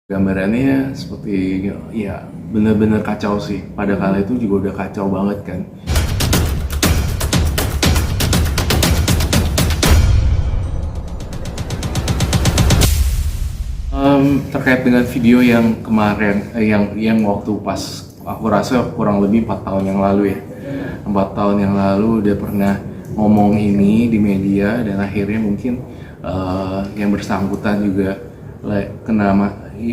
Gambarannya seperti ya bener-bener kacau sih. Pada kala itu juga udah kacau banget kan. Terkait dengan video yang kemarin, yang waktu pas aku rasa kurang lebih 4 tahun yang lalu ya. 4 tahun yang lalu dia pernah ngomong ini di media dan akhirnya mungkin yang bersangkutan juga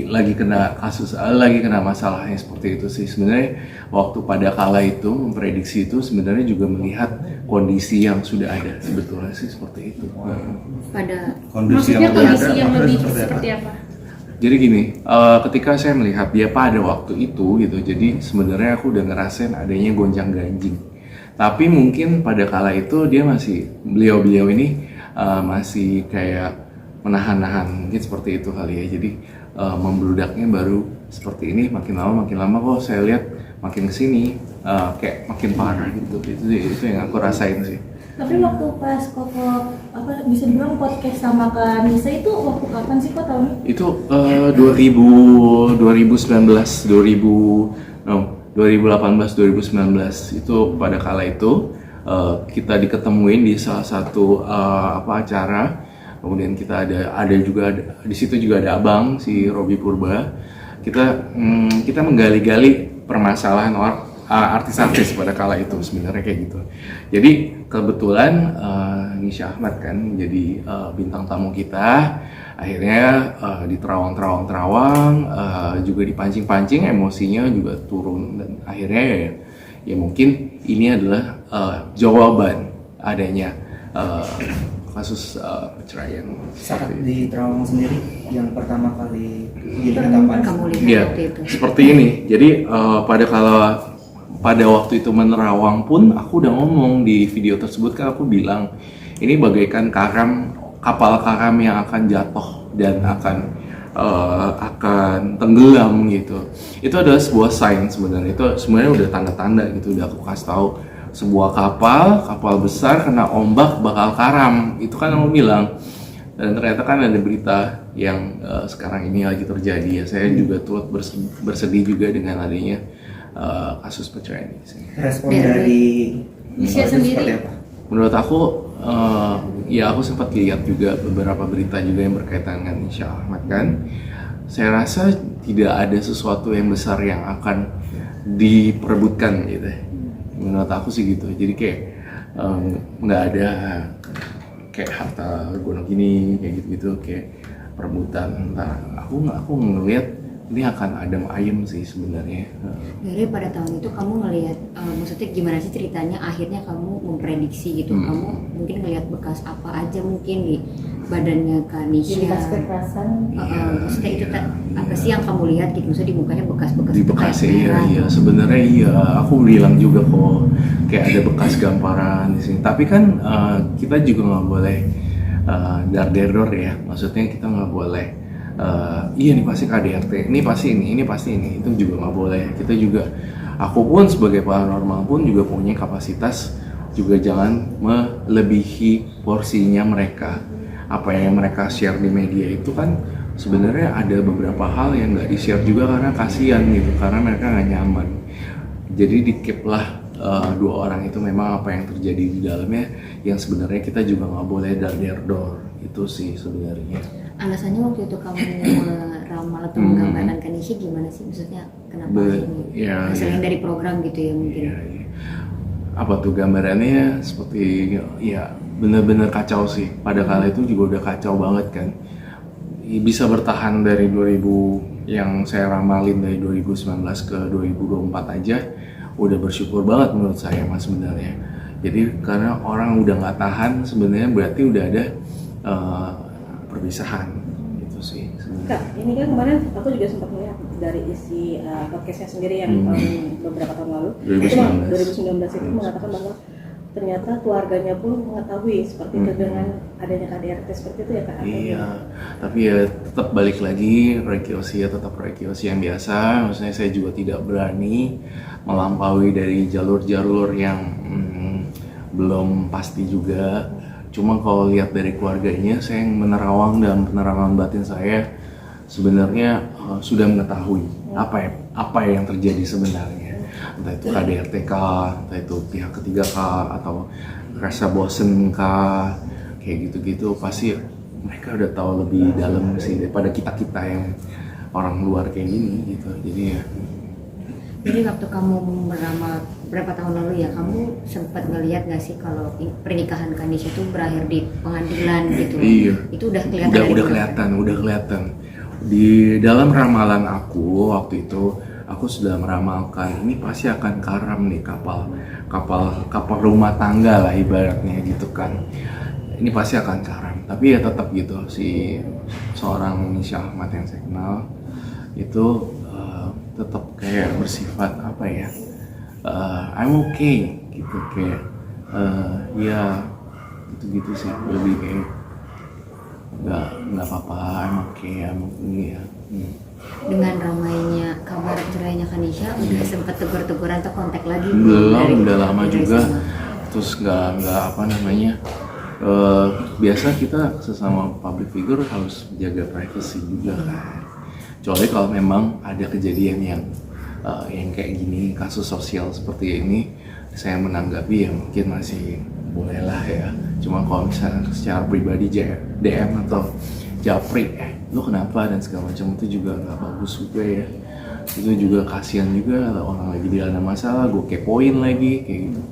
lagi kena kasus, lagi kena masalahnya seperti itu sih. Sebenarnya waktu pada kala itu memprediksi itu sebenarnya juga melihat kondisi yang sudah ada, sebetulnya sih seperti itu. Pada Maksudnya kondisi yang lebih seperti apa? Jadi gini, ketika saya melihat dia pada waktu itu gitu, jadi sebenarnya aku udah ngerasain adanya gonjang ganjing. Tapi mungkin pada kala itu dia beliau ini masih kayak menahan-nahan, mungkin seperti itu kali ya. Jadi membludaknya baru seperti ini, makin lama kok saya lihat makin kesini kayak makin parah gitu. Itu yang aku rasain sih. Tapi waktu pas Koko bisa dibilang podcast sama Kak Nisa itu waktu kapan sih kok tahunnya? Itu 2019 itu pada kala itu kita diketemuin di salah satu acara. Kemudian kita ada juga di situ juga ada abang si Robi Purba. Kita menggali-gali permasalahan artis-artis pada kala itu sebenarnya kayak gitu. Jadi kebetulan Nisha Ahmad kan jadi bintang tamu kita. Akhirnya di terawang juga dipancing-pancing, emosinya juga turun dan akhirnya ya mungkin ini adalah jawaban adanya kasus perceraian. Saat di Terawang sendiri yang pertama kali ditetapkan kamu lihat Ya, waktu itu. seperti ini. Jadi pada waktu itu menerawang pun aku udah ngomong di video tersebut, kan aku bilang ini bagaikan kapal karam yang akan jatuh dan akan tenggelam gitu. Itu adalah sebuah sign sebenarnya. Itu sebenarnya udah tanda-tanda gitu, udah aku kasih tahu. Sebuah kapal besar kena ombak bakal karam. Itu kan aku bilang. Dan ternyata kan ada berita yang sekarang ini lagi terjadi ya. Saya juga turut bersedih juga dengan adanya kasus perceraian ini. respon dari Nisha sendiri seperti apa? Menurut aku, ya aku sempat lihat juga beberapa berita juga yang berkaitan dengan Nisha Ahmad kan. Saya rasa tidak ada sesuatu yang besar yang akan diperebutkan gitu. Menurut aku sih gitu. Jadi kayak nggak ada kayak harta gonok gini kayak gitu kayak perebutan. Aku ngelihat ini akan adem ayem sih sebenarnya. Dari pada tahun itu kamu ngelihat, maksudnya gimana sih ceritanya akhirnya kamu memprediksi gitu, kamu mungkin ngelihat bekas apa aja mungkin di badannya Kak Nisha. bekas kekerasan. Maksudnya itu apa sih yang kamu lihat gitu, maksudnya di mukanya bekas-bekas Di itu bekas kayak merah. iya sebenarnya iya, aku bilang juga kok kayak ada bekas gamparan di sini. Tapi kan kita juga nggak boleh dar-der-dor ya, maksudnya kita nggak boleh iya ini pasti KDRT, ini pasti ini, itu juga nggak boleh. Kita juga, aku pun sebagai paranormal pun juga punya kapasitas juga jangan melebihi porsinya mereka. Apa yang mereka share di media itu kan sebenarnya ada beberapa hal yang nggak di-share juga karena kasihan gitu, karena mereka nggak nyaman. Jadi di-keep lah dua orang itu memang apa yang terjadi di dalamnya, yang sebenarnya kita juga nggak boleh dar-der-dor. Itu sih sebenarnya. Alasannya waktu itu kamu meramal atau menggambarkan Kak Nisha gimana sih, maksudnya kenapa ini? Ya, Selain dari program gitu ya mungkin. Ya. Apa tuh gambarannya seperti ya bener-bener kacau sih. Pada kala itu juga udah kacau banget kan. Bisa bertahan dari 2000 yang saya ramalin dari 2019 ke 2024 aja udah bersyukur banget menurut saya mas sebenarnya. Jadi karena orang udah nggak tahan sebenarnya berarti udah ada perpisahan gitu sih sebenarnya. Kak, ini kan kemarin aku juga sempat melihat dari isi podcastnya sendiri yang beberapa tahun lalu 2019 itu mengatakan bahwa ternyata keluarganya pun mengetahui seperti itu dengan adanya KDRT seperti itu ya Kak? Iya, tapi ya tetap balik lagi tetap rekiusi yang biasa. Maksudnya saya juga tidak berani melampaui dari jalur-jalur yang belum pasti juga. Cuma kalau lihat dari keluarganya, saya yang menerawang dalam penerangan batin saya sebenarnya sudah mengetahui apa yang terjadi sebenarnya, entah itu KDRT entah itu pihak ketiga atau rasa bosen kayak gitu-gitu, pasti mereka udah tahu lebih dalam sih daripada kita yang orang luar kayak gini gitu. Jadi ya. Jadi waktu kamu beramal berapa tahun lalu ya, kamu sempat ngelihat nggak sih kalau pernikahan Kanisha itu berakhir di pengadilan gitu? Iya. Itu udah kelihatan. Udah kelihatan. Di dalam ramalan aku waktu itu, aku sudah meramalkan ini pasti akan karam nih kapal rumah tangga lah ibaratnya gitu kan. Ini pasti akan karam. Tapi ya tetap gitu, si seorang Nisha Ahmad yang saya kenal itu tetap kayak bersifat apa ya, I'm okay gitu, kayak ya gitu sih, lebih kayak nggak apa-apa, I'm okay ya. Dengan ramainya kabar cerainya Kanisha, udah sempat tegur-teguran atau kontak lagi? Belum, udah lama juga. Terus nggak apa namanya, biasa kita sesama public figure harus jaga privacy juga kan. Kecuali kalau memang ada kejadian yang kayak gini, kasus sosial seperti ini, saya menanggapi ya mungkin masih bolehlah ya. Cuma kalau misalnya secara pribadi DM atau japri, lu kenapa dan segala macam, itu juga nggak bagus juga ya. Itu juga kasihan juga, orang lagi dilanda masalah, gue kepoin lagi kayak gitu.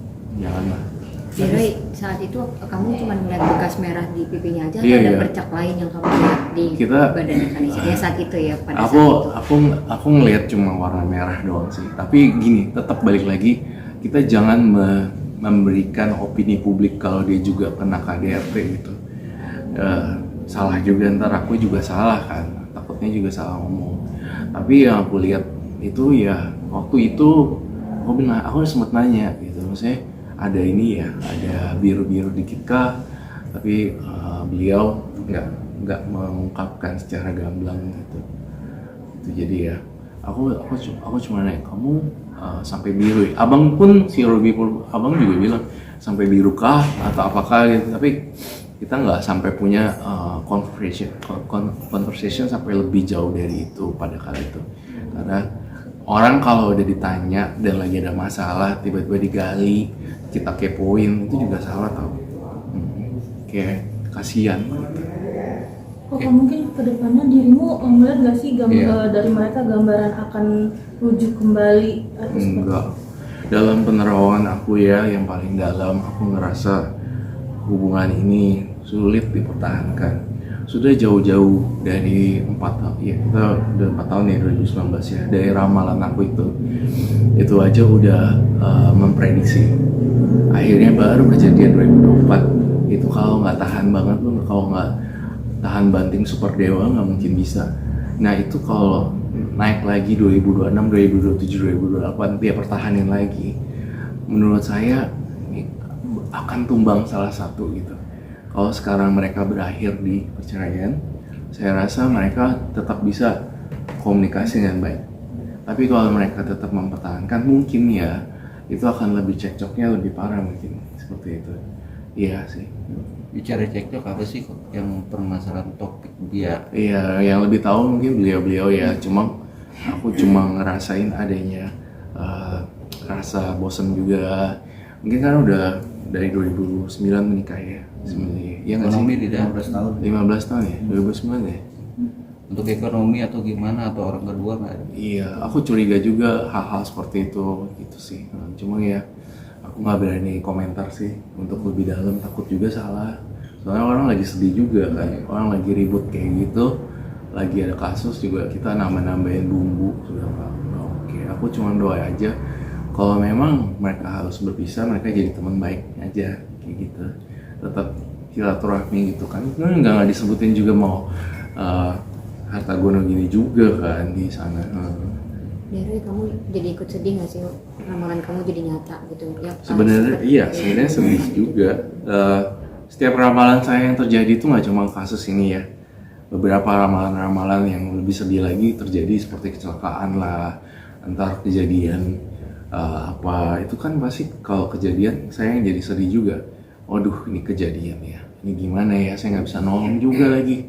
Janganlah. Jadi saat itu kamu cuma ngeliat bekas merah di pipinya aja, Iya, atau ada iya. bercak lain yang kamu lihat di badannya Kanisha ya saat itu ya, pada saat itu? Aku ngelihat cuma warna merah doang sih. Tapi gini, tetap balik lagi, kita jangan memberikan opini publik kalau dia juga kena KDRT gitu. Salah juga, ntar aku juga salah kan, takutnya juga salah ngomong. Tapi yang aku lihat itu ya waktu itu aku sempat nanya gitu, maksudnya ada ini ya, ada biru-biru dikit kah, tapi beliau nggak mengungkapkan secara gamblang gitu. Itu jadi ya aku cuma nanya, kamu sampai biru ya? Abang pun, si Robi pun, abang juga bilang sampai biru kah atau apakah gitu, tapi kita nggak sampai punya conversation sampai lebih jauh dari itu pada kali itu. Karena orang kalau udah ditanya dan lagi ada masalah tiba-tiba digali, kita kepoin, itu juga salah tau. Kayak kasihan gitu. Kok mungkin kedepannya dirimu melihat nggak sih Iya. dari mereka gambaran akan rujuk kembali atau seperti Enggak. Dalam penerawangan aku ya, yang paling dalam, aku ngerasa hubungan ini sulit dipertahankan. Sudah jauh-jauh dari 4 tahun, ya kita udah 4 tahun ya, 2019 ya, dari ramalan aku itu aja udah memprediksi. Akhirnya baru kejadian 2024, itu kalau nggak tahan banget, kalau nggak tahan banting super dewa nggak mungkin bisa. Nah itu kalau naik lagi 2026, 2027, 2028, dia pertahanin lagi, menurut saya akan tumbang salah satu gitu. Kalau sekarang mereka berakhir di perceraian, saya rasa mereka tetap bisa komunikasi dengan baik. Tapi kalau mereka tetap mempertahankan, mungkin ya itu akan lebih cekcoknya lebih parah mungkin, seperti itu. Iya sih. Bicara cekcok apa sih kok yang permasalahan topik dia? Iya, yang lebih tahu mungkin beliau-beliau ya. Cuma aku cuma ngerasain adanya rasa bosan juga. Mungkin kan udah dari 2009 menikah ya. Sebenarnya. Iya nggak sih? Ekonomi tidak 15 tahun. 15 tahun ya, 2009 ya. untuk ekonomi atau gimana atau orang kedua nggak ada? Iya, aku curiga juga hal-hal seperti itu gitu sih. Cuma ya aku nggak berani komentar sih untuk lebih dalam, takut juga salah. Soalnya orang lagi sedih juga kan, orang lagi ribut kayak gitu, lagi ada kasus juga kita nambah-nambahin bumbu sudah nggak oke. Aku cuma doa aja kalau memang mereka harus berpisah, mereka jadi teman baik aja kayak gitu. Tetap silaturahmi gitu kan. Nggak disebutin juga mau harta gono gini juga kan di sana. Dari kamu jadi ikut sedih nggak sih ramalan kamu jadi nyata gitu ya? Sebenarnya iya, sebenarnya sedih juga. Setiap ramalan saya yang terjadi itu nggak cuma kasus ini ya. Beberapa ramalan-ramalan yang lebih sedih lagi terjadi seperti kecelakaan lah, entar kejadian apa itu kan pasti kalau kejadian saya yang jadi sedih juga. Waduh ini kejadian ya, ini gimana ya, saya nggak bisa nolong juga lagi.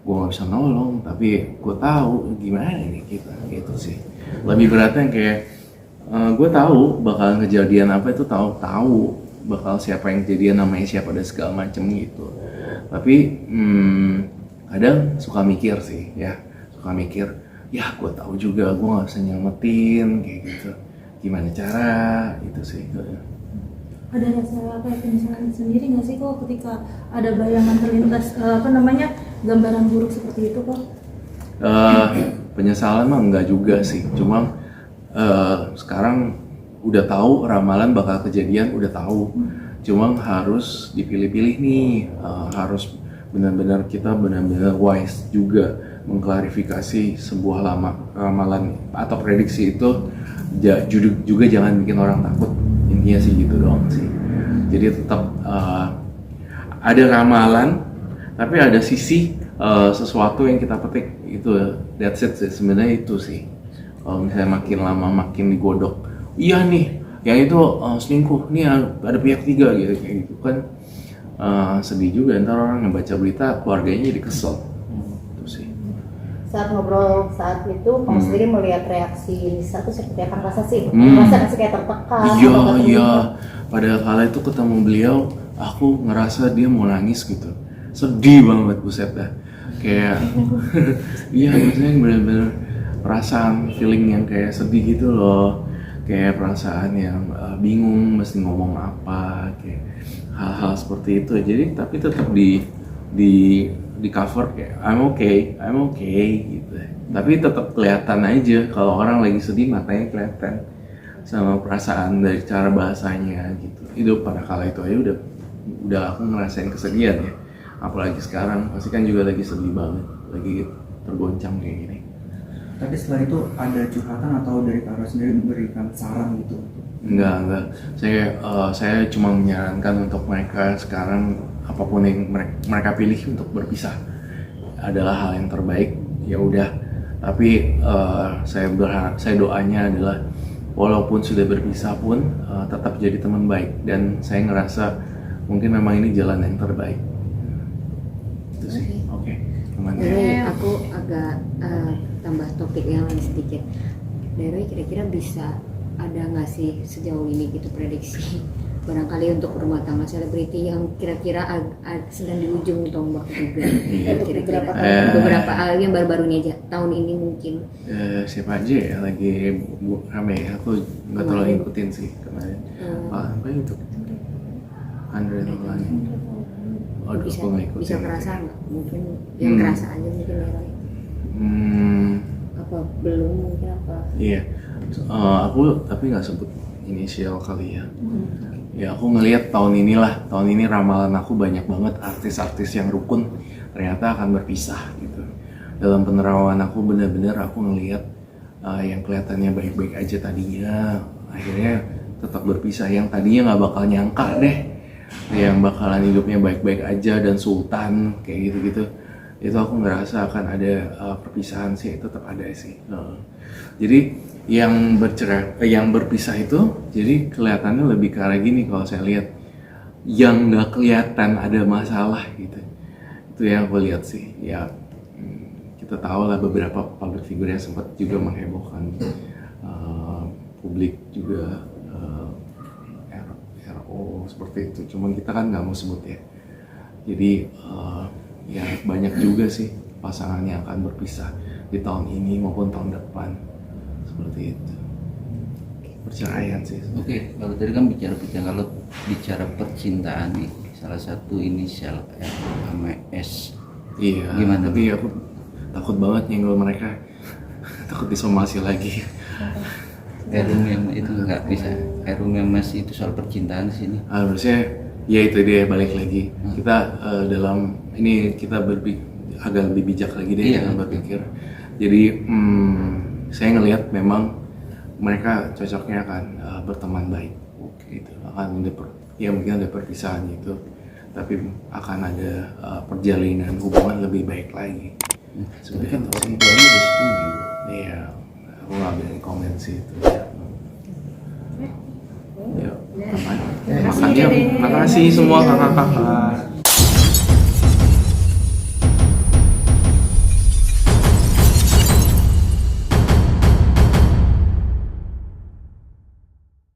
gue nggak bisa nolong, tapi gue tahu gimana nih kita gitu sih. Lebih beratnya kayak gue tahu bakal kejadian apa itu, tahu bakal siapa yang kejadian, namanya siapa dan segala macem gitu. Tapi kadang suka mikir sih ya, ya gue tahu juga gue nggak bisa nyelamatin kayak gitu, gimana cara itu sih. Ada rasa kayak penyesalan sendiri nggak sih kok ketika ada bayangan terlintas gambaran buruk seperti itu kok? Penyesalan mah enggak juga sih, cuma sekarang udah tahu ramalan bakal kejadian, udah tahu, cuma harus dipilih-pilih nih, harus benar-benar kita benar-benar wise juga mengklarifikasi sebuah ramalan atau prediksi itu, juga jangan bikin orang takut, intinya sih gitu doang sih. Jadi tetap ada ramalan, tapi ada sisi sesuatu yang kita petik, itu that's it sih sebenarnya itu sih. Kalau misalnya makin lama makin digodok, iya nih yang itu selingkuh, nih ada pihak ketiga gitu kayak gitu kan, sedih juga ntar orang yang baca berita keluarganya jadi kesel. Itu sih. Saat ngobrol saat itu kamu sendiri melihat reaksi Nisa tuh seperti apa, rasa sih? Rasa kasih kayak tertekan? Iya. Pada kala itu ketemu beliau, aku ngerasa dia mau nangis gitu, sedih banget buset dah. Kayak, iya maksudnya bener-bener perasaan feeling yang kayak sedih gitu loh, kayak perasaan yang bingung mesti ngomong apa, kayak hal-hal seperti itu. Jadi tapi tetap di cover kayak I'm okay gitu. Tapi tetap kelihatan aja kalau orang lagi sedih, matanya kelihatan sama perasaan dari cara bahasanya gitu. Itu pada kala itu aja udah aku ngerasain kesedihan ya. Apalagi sekarang pasti kan juga lagi sedih banget, lagi tergoncang kayak gini. Tapi setelah itu ada curhatan atau dari Kak sendiri memberikan saran gitu? Enggak. Saya cuma menyarankan untuk mereka sekarang apapun yang mereka pilih untuk berpisah adalah hal yang terbaik. Ya udah. Tapi saya doanya adalah walaupun sudah berpisah pun tetap jadi teman baik, dan saya ngerasa mungkin memang ini jalan yang terbaik. Itu sih. Oke. Jadi aku agak tambah topik yang lain sedikit. Dari kira-kira bisa ada nggak sih sejauh ini gitu prediksi barangkali untuk rumah tangga selebriti yang kira-kira sedang di ujung tombak juga, kira-kira beberapa yang baru-baru ini aja tahun ini mungkin siapa aja ya lagi rame ya, aku nggak terlalu ngikutin sih kemarin. Apa itu Andre Taulani? Bisa kerasa nggak mungkin yang kerasa aja mungkin ya Roy? Apa belum mungkin apa? Iya, aku tapi nggak sebut inisial kali ya. Ya aku ngelihat tahun ini ramalan aku banyak banget artis-artis yang rukun ternyata akan berpisah gitu. Dalam penerawangan aku benar-benar aku ngelihat yang kelihatannya baik-baik aja tadinya akhirnya tetap berpisah, yang tadinya nggak bakal nyangka deh yang bakalan hidupnya baik-baik aja dan sultan kayak gitu-gitu. Itu aku ngerasa akan ada perpisahan sih, tetap ada sih. Jadi yang berpisah itu jadi kelihatannya lebih ke arah gini kalau saya lihat, yang nggak kelihatan ada masalah gitu. Itu yang aku lihat sih. Ya kita tahu lah beberapa public figure yang sempat juga menghebohkan publik juga, RO seperti itu. Cuman kita kan nggak mau sebut ya. Jadi ya banyak juga sih pasangan yang akan berpisah di tahun ini maupun tahun depan seperti itu. Perceraian sih. Oke, kalau tadi kan bicara percintaan nih, salah satu inisial R sama S. Iya. Gimana? Tapi aku takut banget nyenggol mereka. Takut disomasi lagi. Erum yang itu nggak bisa. Erum yang masih itu soal percintaan di sini. Harusnya ya itu dia, balik lagi. Kita dalam ini kita agak lebih bijak lagi deh dalam berpikir. Jadi saya ngelihat memang mereka cocoknya akan berteman baik, gitu. Akan mungkin ada perpisahan gitu, tapi akan ada perjalanan hubungan lebih baik lagi. Sebenarnya kan orang tuanya udah setuju. Iya, aku nggak berani komen sih itu. Ya, makanya makasih semua kakak-kakak.